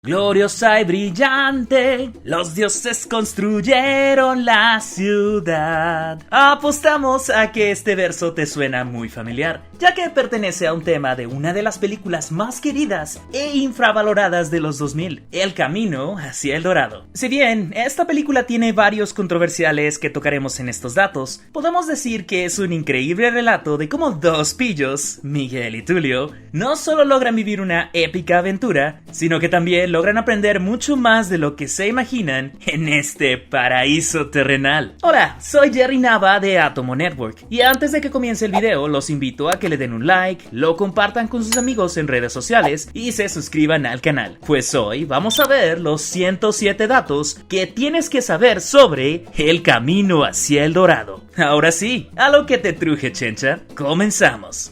Gloriosa y brillante, los dioses construyeron la ciudad. Apostamos a que este verso te suena muy familiar, ya que pertenece a un tema de una de las películas más queridas e infravaloradas de los 2000, El Camino hacia el Dorado. Si bien esta película tiene varios controversiales que tocaremos en estos datos, podemos decir que es un increíble relato de cómo dos pillos, Miguel y Tulio, no solo logran vivir una épica aventura, sino que también logran aprender mucho más de lo que se imaginan en este paraíso terrenal. Hola, soy Jerry Nava de Atomo Network, y antes de que comience el video los invito a que le den un like, lo compartan con sus amigos en redes sociales y se suscriban al canal, pues hoy vamos a ver los 107 datos que tienes que saber sobre El Camino hacia el Dorado. Ahora sí, a lo que te truje, chencha, comenzamos.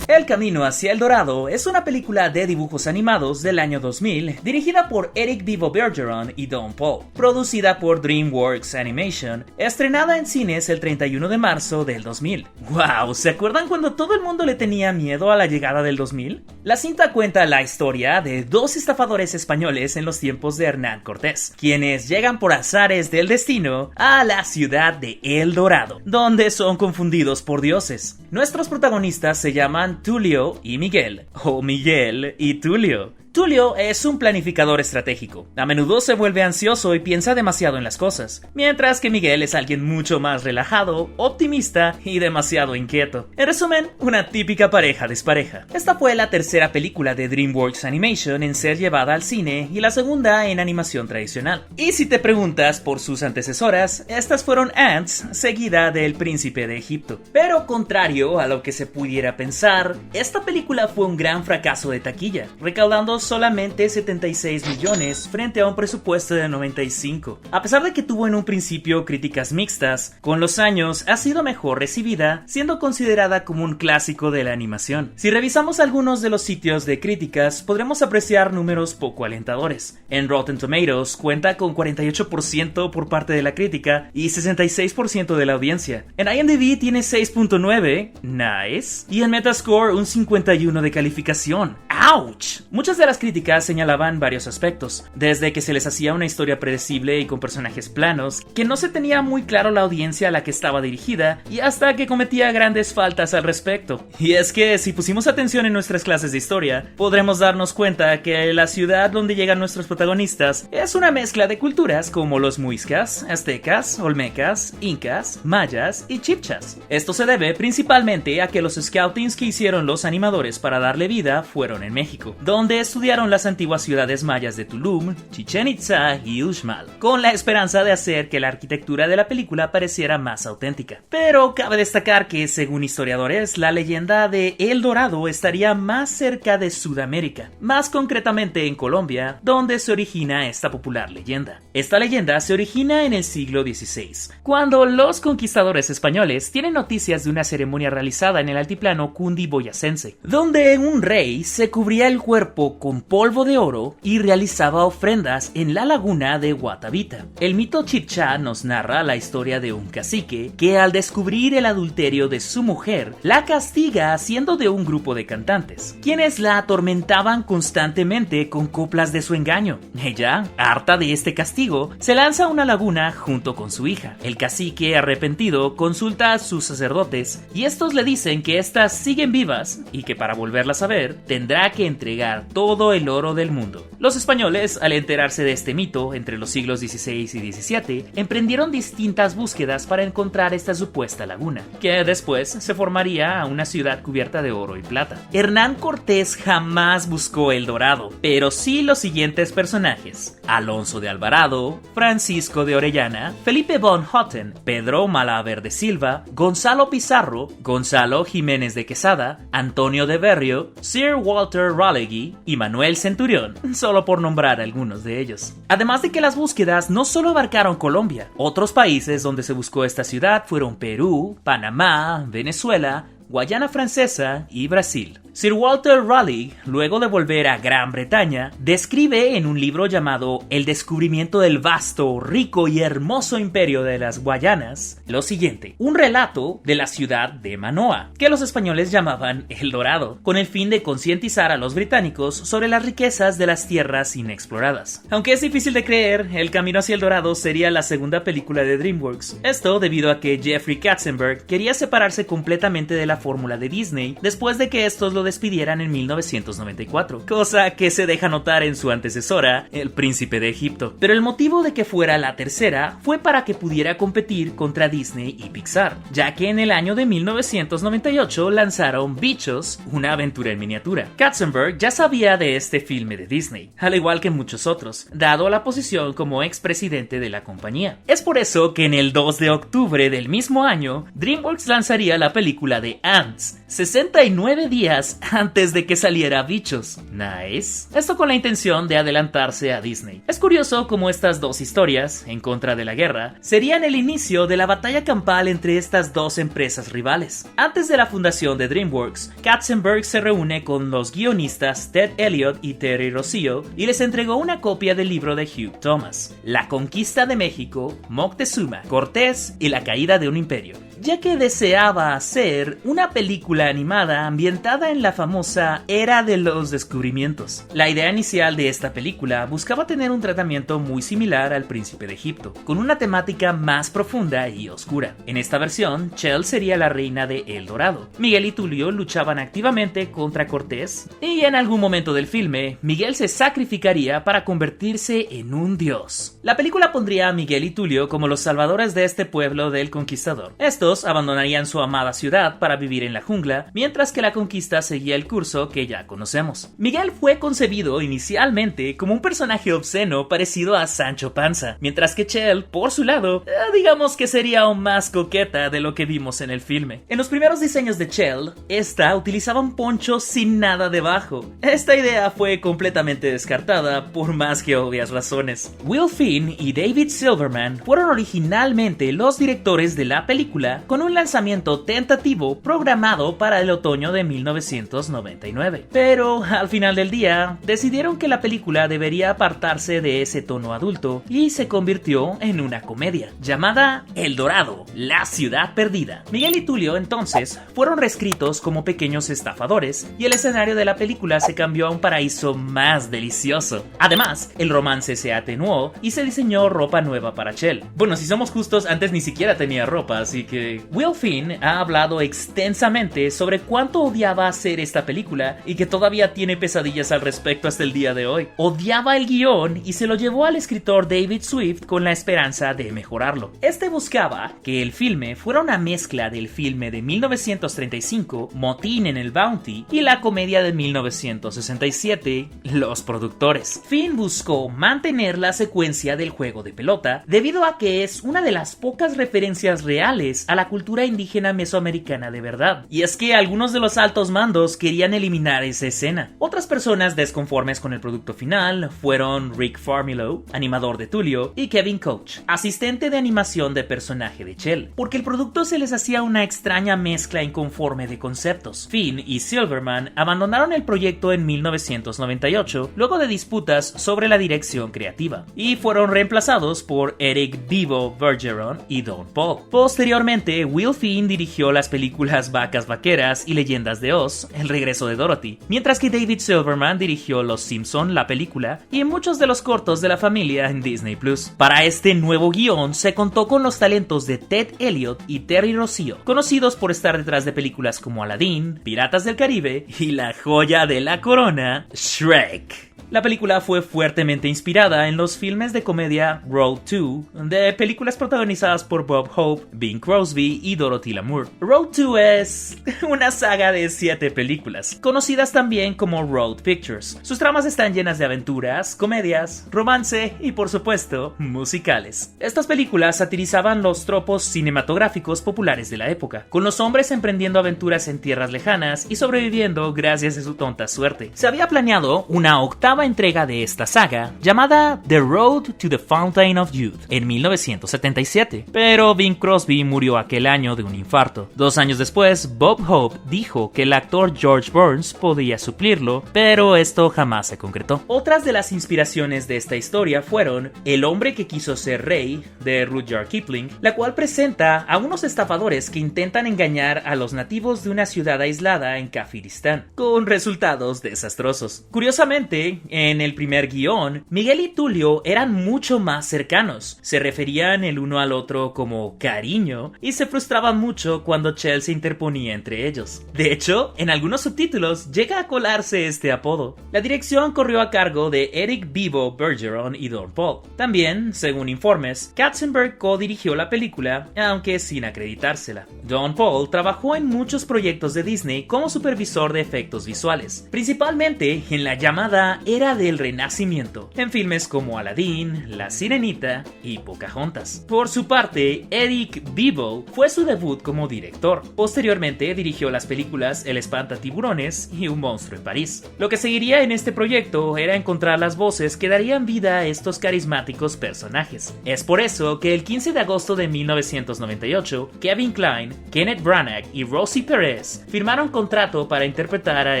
El Camino hacia el Dorado es una película de dibujos animados del año 2000, dirigida por Eric Vivo Bergeron y Don Paul, producida por DreamWorks Animation, estrenada en cines el 31 de marzo del 2000. ¡Wow! ¿Se acuerdan cuando todo el mundo le tenía miedo a la llegada del 2000? La cinta cuenta la historia de dos estafadores españoles en los tiempos de Hernán Cortés, quienes llegan por azares del destino a la ciudad de El Dorado, donde son confundidos por dioses. Nuestros protagonistas se llaman Tulio y Miguel, o Miguel y Tulio. Tulio es un planificador estratégico. A menudo se vuelve ansioso y piensa demasiado en las cosas, mientras que Miguel es alguien mucho más relajado, optimista y demasiado inquieto. En resumen, una típica pareja despareja. Esta fue la tercera película de DreamWorks Animation en ser llevada al cine y la segunda en animación tradicional. Y si te preguntas por sus antecesoras, estas fueron Ants, seguida de El Príncipe de Egipto. Pero contrario a lo que se pudiera pensar, esta película fue un gran fracaso de taquilla, recaudando solamente 76 millones frente a un presupuesto de 95. A pesar de que tuvo en un principio críticas mixtas, con los años ha sido mejor recibida, siendo considerada como un clásico de la animación. Si revisamos algunos de los sitios de críticas, podremos apreciar números poco alentadores. En Rotten Tomatoes cuenta con 48% por parte de la crítica y 66% de la audiencia. En IMDb tiene 6.9, nice, y en Metascore un 51 de calificación. ¡Ouch! Muchas de las críticas señalaban varios aspectos, desde que se les hacía una historia predecible y con personajes planos, que no se tenía muy claro la audiencia a la que estaba dirigida, y hasta que cometía grandes faltas al respecto. Y es que si pusimos atención en nuestras clases de historia, podremos darnos cuenta que la ciudad donde llegan nuestros protagonistas es una mezcla de culturas como los muiscas, aztecas, olmecas, incas, mayas y chibchas. Esto se debe principalmente a que los scoutings que hicieron los animadores para darle vida fueron en México, donde estudiaron las antiguas ciudades mayas de Tulum, Chichén Itzá y Uxmal, con la esperanza de hacer que la arquitectura de la película pareciera más auténtica. Pero cabe destacar que, según historiadores, la leyenda de El Dorado estaría más cerca de Sudamérica, más concretamente en Colombia, donde se origina esta popular leyenda. Esta leyenda se origina en el siglo XVI, cuando los conquistadores españoles tienen noticias de una ceremonia realizada en el altiplano cundiboyacense, donde un rey se cubría el cuerpo con polvo de oro y realizaba ofrendas en la laguna de Guatavita. El mito chibcha nos narra la historia de un cacique que, al descubrir el adulterio de su mujer, la castiga haciendo de un grupo de cantantes, quienes la atormentaban constantemente con coplas de su engaño. Ella, harta de este castigo, se lanza a una laguna junto con su hija. El cacique, arrepentido, consulta a sus sacerdotes y estos le dicen que éstas siguen vivas y que para volverlas a ver tendrá que entregar todo el oro del mundo. Los españoles, al enterarse de este mito entre los siglos XVI y XVII, emprendieron distintas búsquedas para encontrar esta supuesta laguna, que después se formaría a una ciudad cubierta de oro y plata. Hernán Cortés jamás buscó El Dorado, pero sí los siguientes personajes: Alonso de Alvarado, Francisco de Orellana, Felipe von Hotten, Pedro Malaver de Silva, Gonzalo Pizarro, Gonzalo Jiménez de Quesada, Antonio de Berrio, Sir Walter Raleigh y Manuel Centurión, solo por nombrar algunos de ellos. Además de que las búsquedas no solo abarcaron Colombia, otros países donde se buscó esta ciudad fueron Perú, Panamá, Venezuela, Guayana Francesa y Brasil. Sir Walter Raleigh, luego de volver a Gran Bretaña, describe en un libro llamado El descubrimiento del vasto, rico y hermoso imperio de las Guayanas lo siguiente: un relato de la ciudad de Manoa, que los españoles llamaban El Dorado, con el fin de concientizar a los británicos sobre las riquezas de las tierras inexploradas. Aunque es difícil de creer, El Camino hacia el Dorado sería la segunda película de DreamWorks. Esto debido a que Jeffrey Katzenberg quería separarse completamente de la fórmula de Disney después de que estos lo despidieran en 1994, cosa que se deja notar en su antecesora, El Príncipe de Egipto. Pero el motivo de que fuera la tercera fue para que pudiera competir contra Disney y Pixar, ya que en el año de 1998 lanzaron Bichos, una aventura en miniatura. Katzenberg ya sabía de este filme de Disney, al igual que muchos otros, dado la posición como expresidente de la compañía. Es por eso que en el 2 de octubre del mismo año, DreamWorks lanzaría la película de Ants, 69 días antes de que saliera Bichos. Nice. Esto con la intención de adelantarse a Disney. Es curioso cómo estas dos historias, en contra de la guerra, serían el inicio de la batalla campal entre estas dos empresas rivales. Antes de la fundación de DreamWorks, Katzenberg se reúne con los guionistas Ted Elliott y Terry Rossio y les entregó una copia del libro de Hugh Thomas, La conquista de México, Moctezuma, Cortés y la caída de un imperio, ya que deseaba hacer una película animada ambientada en la famosa Era de los Descubrimientos. La idea inicial de esta película buscaba tener un tratamiento muy similar al Príncipe de Egipto, con una temática más profunda y oscura. En esta versión, Chell sería la reina de El Dorado. Miguel y Tulio luchaban activamente contra Cortés, y en algún momento del filme, Miguel se sacrificaría para convertirse en un dios. La película pondría a Miguel y Tulio como los salvadores de este pueblo del conquistador. Estos abandonarían su amada ciudad para vivir en la jungla, mientras que la conquista seguía el curso que ya conocemos. Miguel fue concebido inicialmente como un personaje obsceno parecido a Sancho Panza, mientras que Chell, por su lado, digamos que sería aún más coqueta de lo que vimos en el filme. En los primeros diseños de Chell, esta utilizaba un poncho sin nada debajo. Esta idea fue completamente descartada por más que obvias razones. Will Finn y David Silverman fueron originalmente los directores de la película, con un lanzamiento tentativo programado para el otoño de 1999. Pero al final del día, decidieron que la película debería apartarse de ese tono adulto y se convirtió en una comedia llamada El Dorado, la ciudad perdida. Miguel y Tulio entonces fueron reescritos como pequeños estafadores y el escenario de la película se cambió a un paraíso más delicioso. Además, el romance se atenuó y se diseñó ropa nueva para Chell. Bueno, si somos justos, antes ni siquiera tenía ropa, así que... Will Finn ha hablado extensamente sobre cuánto odiaba hacer esta película y que todavía tiene pesadillas al respecto hasta el día de hoy. Odiaba el guión y se lo llevó al escritor David Swift con la esperanza de mejorarlo. Este buscaba que el filme fuera una mezcla del filme de 1935, Motín en el Bounty, y la comedia de 1967, Los Productores. Finn buscó mantener la secuencia del juego de pelota debido a que es una de las pocas referencias reales a la cultura indígena mesoamericana de verdad. Y es que algunos de los altos mandos querían eliminar esa escena. Otras personas desconformes con el producto final fueron Rick Farmilo, animador de Tulio, y Kevin Koch, asistente de animación de personaje de Chell, porque el producto se les hacía una extraña mezcla inconforme de conceptos. Finn y Silverman abandonaron el proyecto en 1998 luego de disputas sobre la dirección creativa y fueron reemplazados por Eric Vivo Bergeron y Don Paul. Posteriormente, Will Finn dirigió las películas Vacas Vaqueras y Leyendas de Oz, El regreso de Dorothy, mientras que David Silverman dirigió Los Simpson, la película, y muchos de los cortos de la familia en Disney Plus. Para este nuevo guión se contó con los talentos de Ted Elliott y Terry Rossio, conocidos por estar detrás de películas como Aladdin, Piratas del Caribe y la joya de la corona, Shrek. La película fue fuertemente inspirada en los filmes de comedia Road 2, de películas protagonizadas por Bob Hope, Bing Crosby y Dorothy Lamour. Road 2 es una saga de 7 películas, conocidas también como Road Pictures. Sus tramas están llenas de aventuras, comedias, romance y, por supuesto, musicales. Estas películas satirizaban los tropos cinematográficos populares de la época, con los hombres emprendiendo aventuras en tierras lejanas y sobreviviendo gracias a su tonta suerte. Se había planeado una octava octava entrega de esta saga, llamada The Road to the Fountain of Youth, en 1977, pero Bing Crosby murió aquel año de un infarto. 2 años después, Bob Hope dijo que el actor George Burns podía suplirlo, pero esto jamás se concretó. Otras de las inspiraciones de esta historia fueron El hombre que quiso ser rey, de Rudyard Kipling, la cual presenta a unos estafadores que intentan engañar a los nativos de una ciudad aislada en Kafiristán, con resultados desastrosos. Curiosamente, en el primer guión, Miguel y Tulio eran mucho más cercanos, se referían el uno al otro como cariño y se frustraban mucho cuando Chell se interponía entre ellos. De hecho, en algunos subtítulos llega a colarse este apodo. La dirección corrió a cargo de Eric Vivo Bergeron y Don Paul. También, según informes, Katzenberg co-dirigió la película, aunque sin acreditársela. Don Paul trabajó en muchos proyectos de Disney como supervisor de efectos visuales, principalmente en la llamada Era del Renacimiento, en filmes como Aladdin, La Sirenita y Pocahontas. Por su parte, Eric Vivo fue su debut como director. Posteriormente dirigió las películas El Espantatiburones y Un monstruo en París. Lo que seguiría en este proyecto era encontrar las voces que darían vida a estos carismáticos personajes. Es por eso que el 15 de agosto de 1998, Kevin Kline, Kenneth Branagh y Rosie Perez firmaron contrato para interpretar a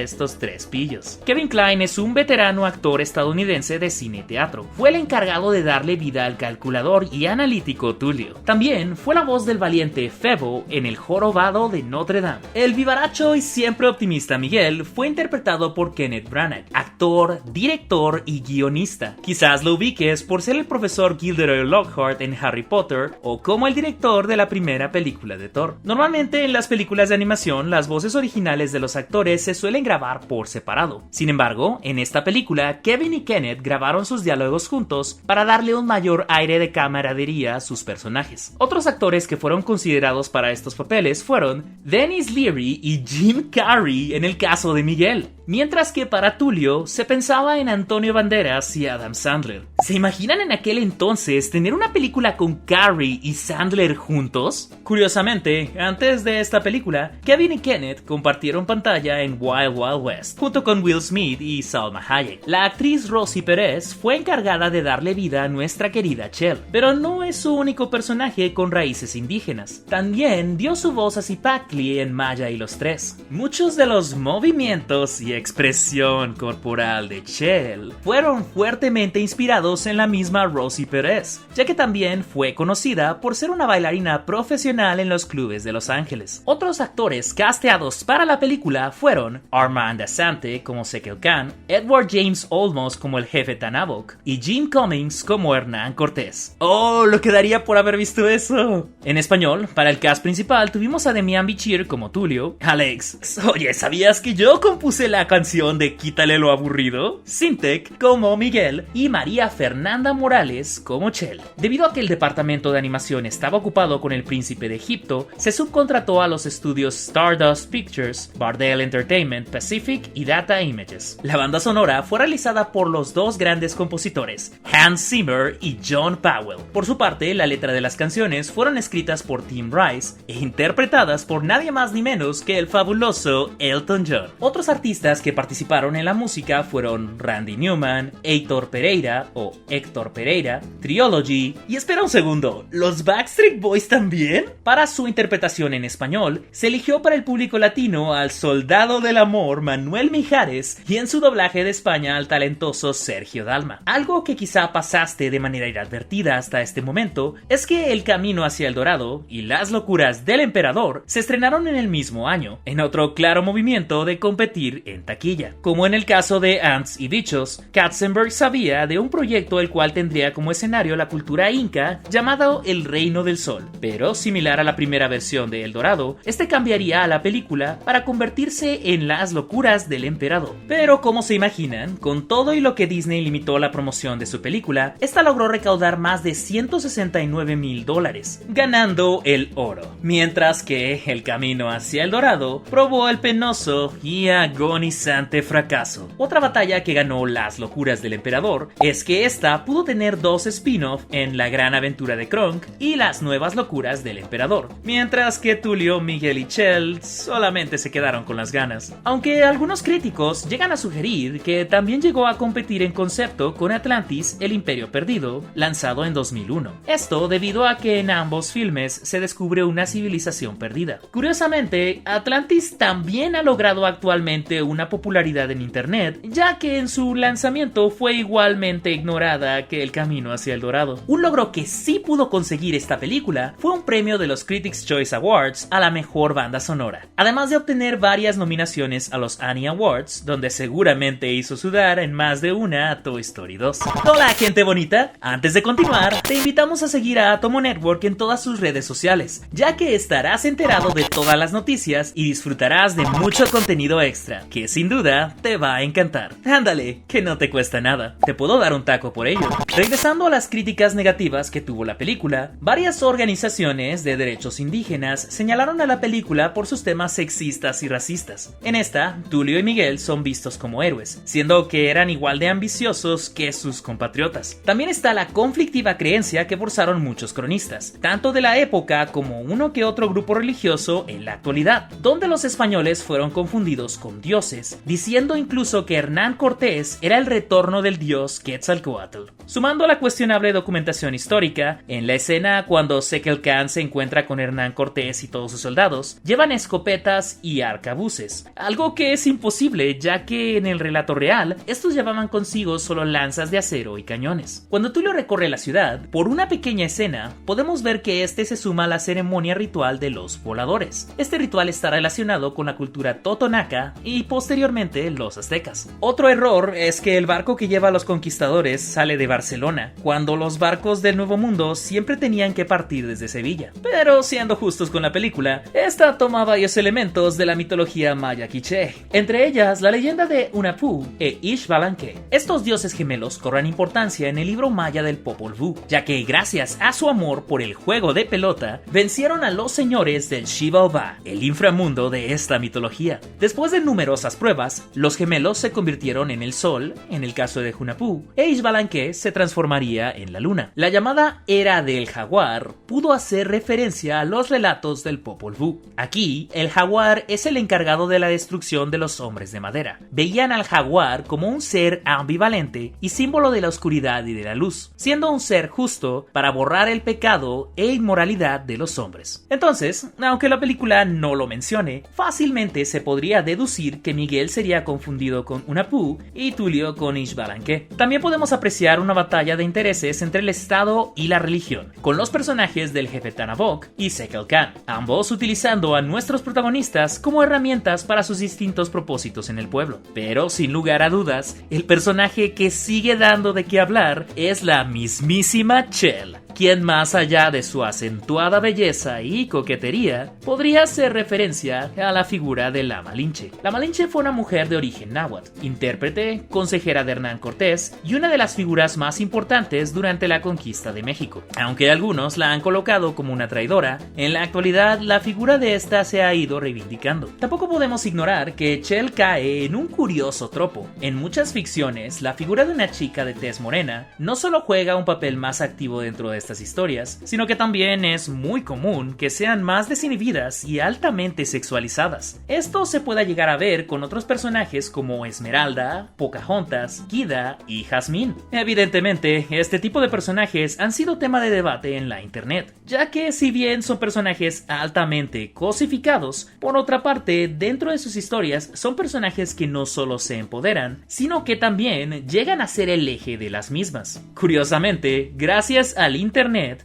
estos 3 pillos. Kevin Kline es un veterano actor estadounidense de cine y teatro. Fue el encargado de darle vida al calculador y analítico Tulio. También fue la voz del valiente Febo en El jorobado de Notre Dame. El vivaracho y siempre optimista Miguel fue interpretado por Kenneth Branagh, actor, director y guionista. Quizás lo ubiques por ser el profesor Gilderoy Lockhart en Harry Potter o como el director de la primera película de Thor. Normalmente en las películas de animación las voces originales de los actores se suelen grabar por separado. Sin embargo, en esta película Kevin y Kenneth grabaron sus diálogos juntos para darle un mayor aire de camaradería a sus personajes. Otros actores que fueron considerados para estos papeles fueron Denis Leary y Jim Carrey en el caso de Miguel, mientras que para Tulio se pensaba en Antonio Banderas y Adam Sandler. ¿Se imaginan en aquel entonces tener una película con Carrey y Sandler juntos? Curiosamente, antes de esta película, Kevin y Kenneth compartieron pantalla en Wild Wild West, junto con Will Smith y Salma Hayek. La actriz Rosie Perez fue encargada de darle vida a nuestra querida Chell, pero no es su único personaje con raíces indígenas. También dio su voz a Zipacli en Maya y los Tres. Muchos de los movimientos y expresión corporal de Chell fueron fuertemente inspirados en la misma Rosie Perez, ya que también fue conocida por ser una bailarina profesional en los clubes de Los Ángeles. Otros actores casteados para la película fueron Armand Assante como Sekel Khan, Edward James Olmos como el jefe Tanabok y Jim Cummings como Hernán Cortés. ¡Oh, lo que daría por haber visto eso! En español, para el cast principal tuvimos a Demian Bichir como Tulio, Alex, oye, ¿sabías que yo compuse la canción de Quítale lo aburrido? Sintek como Miguel y María Fernanda Morales como Chell. Debido a que el departamento de animación estaba ocupado con El Príncipe de Egipto, se subcontrató a los estudios Stardust Pictures, Bardell Entertainment, Pacific y Data Images. La banda sonora fue realizada por los 2 grandes compositores, Hans Zimmer y John Powell. Por su parte, la letra de las canciones fueron escritas por Tim Rice e interpretadas por nadie más ni menos que el fabuloso Elton John. Otros artistas que participaron en la música fueron Randy Newman, Heitor Pereira o Héctor Pereira, Triology y espera un segundo, ¿los Backstreet Boys también? Para su interpretación en español, se eligió para el público latino al soldado del amor Manuel Mijares y en su doblaje de España al talentoso Sergio Dalma. Algo que quizá pasaste de manera inadvertida hasta este momento es que El Camino hacia el Dorado y Las locuras del emperador se estrenaron en el mismo año, en otro claro movimiento de competir en taquilla. Como en el caso de Ants y Bichos, Katzenberg sabía de un proyecto el cual tendría como escenario la cultura inca llamado El Reino del Sol, pero similar a la primera versión de El Dorado, este cambiaría a la película para convertirse en Las locuras del emperador. Pero como se imaginan, con todo y lo que Disney limitó la promoción de su película, esta logró recaudar más de $169,000, ganando el oro, mientras que El Camino hacia el Dorado probó el penoso y agónico agonizante fracaso. Otra batalla que ganó Las locuras del emperador es que esta pudo tener dos spin-off en La gran aventura de Kronk y Las nuevas locuras del emperador, mientras que Tulio, Miguel y Chell solamente se quedaron con las ganas. Aunque algunos críticos llegan a sugerir que también llegó a competir en concepto con Atlantis, el Imperio Perdido, lanzado en 2001. Esto debido a que en ambos filmes se descubre una civilización perdida. Curiosamente, Atlantis también ha logrado actualmente una popularidad en internet, ya que en su lanzamiento fue igualmente ignorada que El camino hacia el dorado. Un logro que sí pudo conseguir esta película fue un premio de los Critics' Choice Awards a la mejor banda sonora, además de obtener varias nominaciones a los Annie Awards, donde seguramente hizo sudar en más de una a Toy Story 2. Hola gente bonita, antes de continuar, te invitamos a seguir a Atomo Network en todas sus redes sociales, ya que estarás enterado de todas las noticias y disfrutarás de mucho contenido extra, que sin duda te va a encantar. Ándale, que no te cuesta nada, te puedo dar un taco por ello. Regresando a las críticas negativas que tuvo la película, varias organizaciones de derechos indígenas señalaron a la película por sus temas sexistas y racistas. En esta, Tulio y Miguel son vistos como héroes, siendo que eran igual de ambiciosos que sus compatriotas. También está la conflictiva creencia que forzaron muchos cronistas, tanto de la época como uno que otro grupo religioso en la actualidad, donde los españoles fueron confundidos con dioses, diciendo incluso que Hernán Cortés era el retorno del dios Quetzalcóatl. Sumando a la cuestionable documentación histórica, en la escena cuando Sekel Khan se encuentra con Hernán Cortés y todos sus soldados, llevan escopetas y arcabuces, algo que es imposible ya que en el relato real, estos llevaban consigo solo lanzas de acero y cañones. Cuando Tulio recorre la ciudad, por una pequeña escena, podemos ver que este se suma a la ceremonia ritual de los voladores. Este ritual está relacionado con la cultura totonaca y posteriormente los aztecas. Otro error es que el barco que lleva a los conquistadores sale de Barcelona, cuando los barcos del Nuevo Mundo siempre tenían que partir desde Sevilla. Pero siendo justos con la película, esta toma varios elementos de la mitología maya quiché, entre ellas la leyenda de Hunahpu e Ixbalanque. Estos dioses gemelos cobran importancia en el libro maya del Popol Vuh, ya que gracias a su amor por el juego de pelota, vencieron a los señores del Xibalbá, el inframundo de esta mitología. Después de numerosas pruebas, los gemelos se convirtieron en el sol, en el caso de Hunahpu, e Ixbalanque se transformaría en la luna. La llamada Era del Jaguar pudo hacer referencia a los relatos del Popol Vuh. Aquí, el jaguar es el encargado de la destrucción de los hombres de madera. Veían al jaguar como un ser ambivalente y símbolo de la oscuridad y de la luz, siendo un ser justo para borrar el pecado e inmoralidad de los hombres. Entonces, aunque la película no lo mencione, fácilmente se podría deducir que Miguel sería confundido con Hunahpu y Tulio con Ixbalanque. También podemos apreciar una batalla de intereses entre el Estado y la religión, con los personajes del jefe Tanabok y Sekel Khan, ambos utilizando a nuestros protagonistas como herramientas para sus distintos propósitos en el pueblo. Pero sin lugar a dudas, el personaje que sigue dando de qué hablar es la mismísima Chell, quien más allá de su acentuada belleza y coquetería, podría hacer referencia a la figura de la Malinche. La Malinche fue una mujer de origen náhuatl, intérprete, consejera de Hernán Cortés y una de las figuras más importantes durante la conquista de México. Aunque algunos la han colocado como una traidora, en la actualidad la figura de esta se ha ido reivindicando. Tampoco podemos ignorar que Chell cae en un curioso tropo. En muchas ficciones, la figura de una chica de tez morena no solo juega un papel más activo dentro de estas historias, sino que también es muy común que sean más desinhibidas y altamente sexualizadas. Esto se puede llegar a ver con otros personajes como Esmeralda, Pocahontas, Kida y Jasmine. Evidentemente, este tipo de personajes han sido tema de debate en la internet, ya que si bien son personajes altamente cosificados, por otra parte, dentro de sus historias son personajes que no solo se empoderan, sino que también llegan a ser el eje de las mismas. Curiosamente, gracias al internet,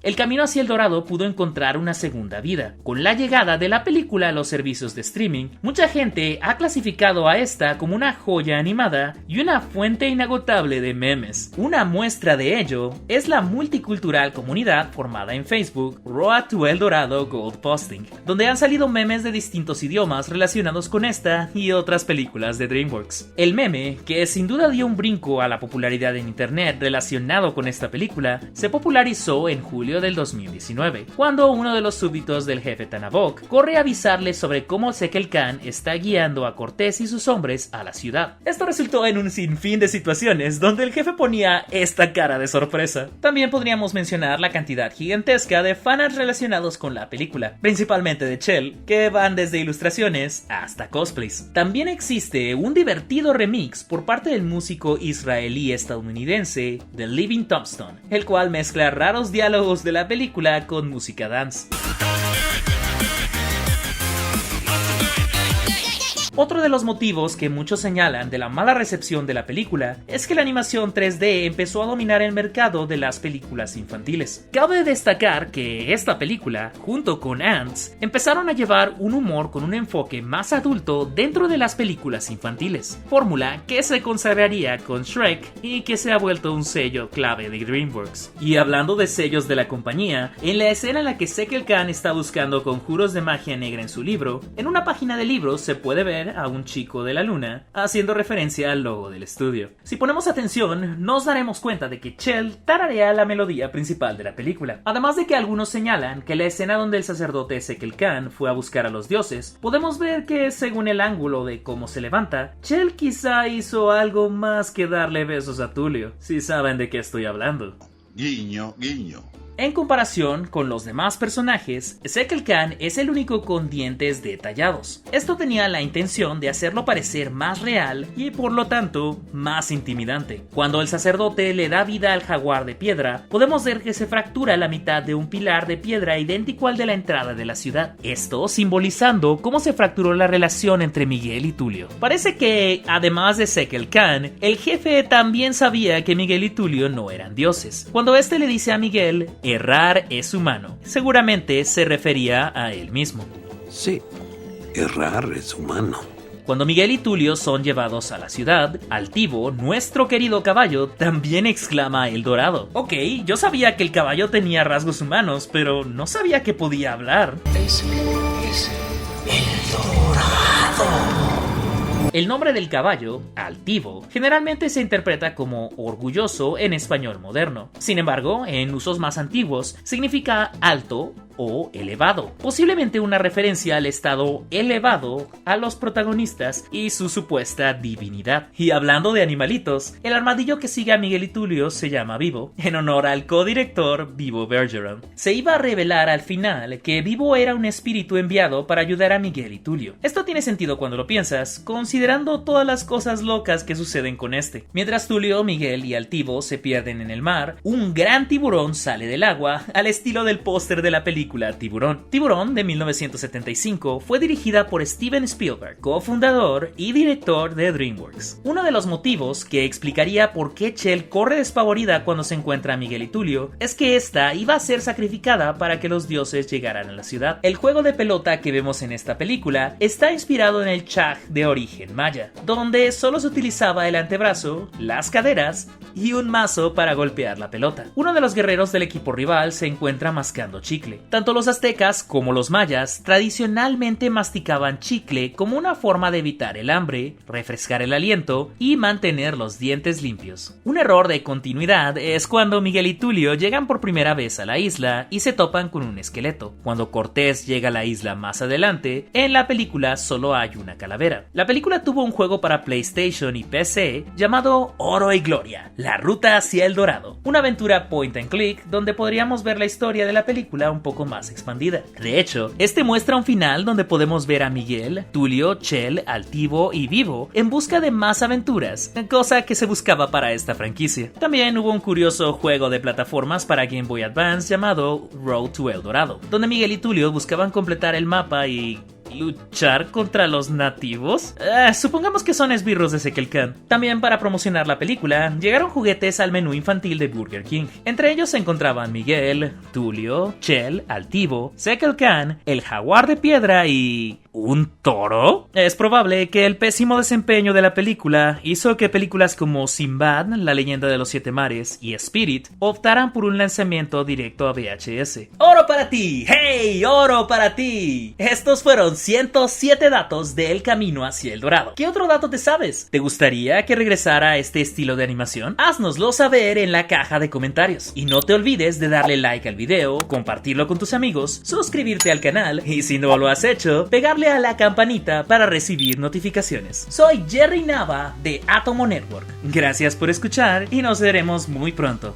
El camino hacia el dorado pudo encontrar una segunda vida. Con la llegada de la película a los servicios de streaming, mucha gente ha clasificado a esta como una joya animada y una fuente inagotable de memes. Una muestra de ello es la multicultural comunidad formada en Facebook Road to El Dorado Gold Posting, donde han salido memes de distintos idiomas relacionados con esta y otras películas de DreamWorks. El meme, que sin duda dio un brinco a la popularidad en internet relacionado con esta película, se popularizó comenzó en julio del 2019, cuando uno de los súbditos del jefe Tanabok corre a avisarle sobre cómo Sekel Khan está guiando a Cortés y sus hombres a la ciudad. Esto resultó en un sinfín de situaciones donde el jefe ponía esta cara de sorpresa. También podríamos mencionar la cantidad gigantesca de fanarts relacionados con la película, principalmente de Chell, que van desde ilustraciones hasta cosplays. También existe un divertido remix por parte del músico israelí-estadounidense The Living Tombstone, el cual mezcla raros diálogos de la película con música dance. Otro de los motivos que muchos señalan de la mala recepción de la película es que la animación 3D empezó a dominar el mercado de las películas infantiles. Cabe destacar que esta película, junto con Ants, empezaron a llevar un humor con un enfoque más adulto dentro de las películas infantiles, fórmula que se consagraría con Shrek y que se ha vuelto un sello clave de DreamWorks. Y hablando de sellos de la compañía, en la escena en la que Sekel Khan está buscando conjuros de magia negra en su libro, en una página de libros se puede ver a un chico de la luna, haciendo referencia al logo del estudio. Si ponemos atención, nos daremos cuenta de que Chell tararea la melodía principal de la película. Además de que algunos señalan que la escena donde el sacerdote Sekel Khan fue a buscar a los dioses, podemos ver que según el ángulo de cómo se levanta, Chell quizá hizo algo más que darle besos a Tulio, si saben de qué estoy hablando. Guiño, guiño. En comparación con los demás personajes, Sekel Khan es el único con dientes detallados. Esto tenía la intención de hacerlo parecer más real y por lo tanto más intimidante. Cuando el sacerdote le da vida al jaguar de piedra, podemos ver que se fractura la mitad de un pilar de piedra idéntico al de la entrada de la ciudad. Esto simbolizando cómo se fracturó la relación entre Miguel y Tulio. Parece que, además de Sekel Khan, el jefe también sabía que Miguel y Tulio no eran dioses. Cuando este le dice a Miguel: errar es humano, seguramente se refería a él mismo. Sí, errar es humano. Cuando Miguel y Tulio son llevados a la ciudad, Altivo, nuestro querido caballo, también exclama El Dorado. Ok, yo sabía que el caballo tenía rasgos humanos, pero no sabía que podía hablar. Ese es El Dorado. El nombre del caballo, Altivo, generalmente se interpreta como orgulloso en español moderno. Sin embargo, en usos más antiguos, significa alto o elevado, posiblemente una referencia al estado elevado a los protagonistas y su supuesta divinidad. Y hablando de animalitos, el armadillo que sigue a Miguel y Tulio se llama Vivo, en honor al codirector Vivo Bergeron. Se iba a revelar al final que Vivo era un espíritu enviado para ayudar a Miguel y Tulio. Esto tiene sentido cuando lo piensas, considerando todas las cosas locas que suceden con este. Mientras Tulio, Miguel y Altivo se pierden en el mar, un gran tiburón sale del agua al estilo del póster de la película Tiburón. Tiburón, de 1975, fue dirigida por Steven Spielberg, cofundador y director de DreamWorks. Uno de los motivos que explicaría por qué Chell corre despavorida cuando se encuentra a Miguel y Tulio es que esta iba a ser sacrificada para que los dioses llegaran a la ciudad. El juego de pelota que vemos en esta película está inspirado en el Chaj de origen maya, donde solo se utilizaba el antebrazo, las caderas y un mazo para golpear la pelota. Uno de los guerreros del equipo rival se encuentra mascando chicle. Tanto los aztecas como los mayas tradicionalmente masticaban chicle como una forma de evitar el hambre, refrescar el aliento y mantener los dientes limpios. Un error de continuidad es cuando Miguel y Tulio llegan por primera vez a la isla y se topan con un esqueleto. Cuando Cortés llega a la isla más adelante, en la película solo hay una calavera. La película tuvo un juego para PlayStation y PC llamado Oro y Gloria, la ruta hacia el Dorado, una aventura point and click donde podríamos ver la historia de la película un poco más expandida. De hecho, este muestra un final donde podemos ver a Miguel, Tulio, Chell, Altivo y Vivo en busca de más aventuras, cosa que se buscaba para esta franquicia. También hubo un curioso juego de plataformas para Game Boy Advance llamado Road to El Dorado, donde Miguel y Tulio buscaban completar el mapa y ¿luchar contra los nativos? Supongamos que son esbirros de Sekel Khan. También para promocionar la película, llegaron juguetes al menú infantil de Burger King. Entre ellos se encontraban Miguel, Tulio, Chell, Altivo, Sekel Khan, el jaguar de piedra y ¿Un toro? Es probable que el pésimo desempeño de la película hizo que películas como Sinbad, La leyenda de los siete mares y Spirit optaran por un lanzamiento directo a VHS. ¡Oro para ti! ¡Hey! ¡Oro para ti! Estos fueron 107 datos del camino hacia el dorado. ¿Qué otro dato te sabes? ¿Te gustaría que regresara a este estilo de animación? Haznoslo saber en la caja de comentarios. Y no te olvides de darle like al video, compartirlo con tus amigos, suscribirte al canal y si no lo has hecho, pegarle a la campanita para recibir notificaciones. Soy Jerry Nava de Atomo Network. Gracias por escuchar y nos veremos muy pronto.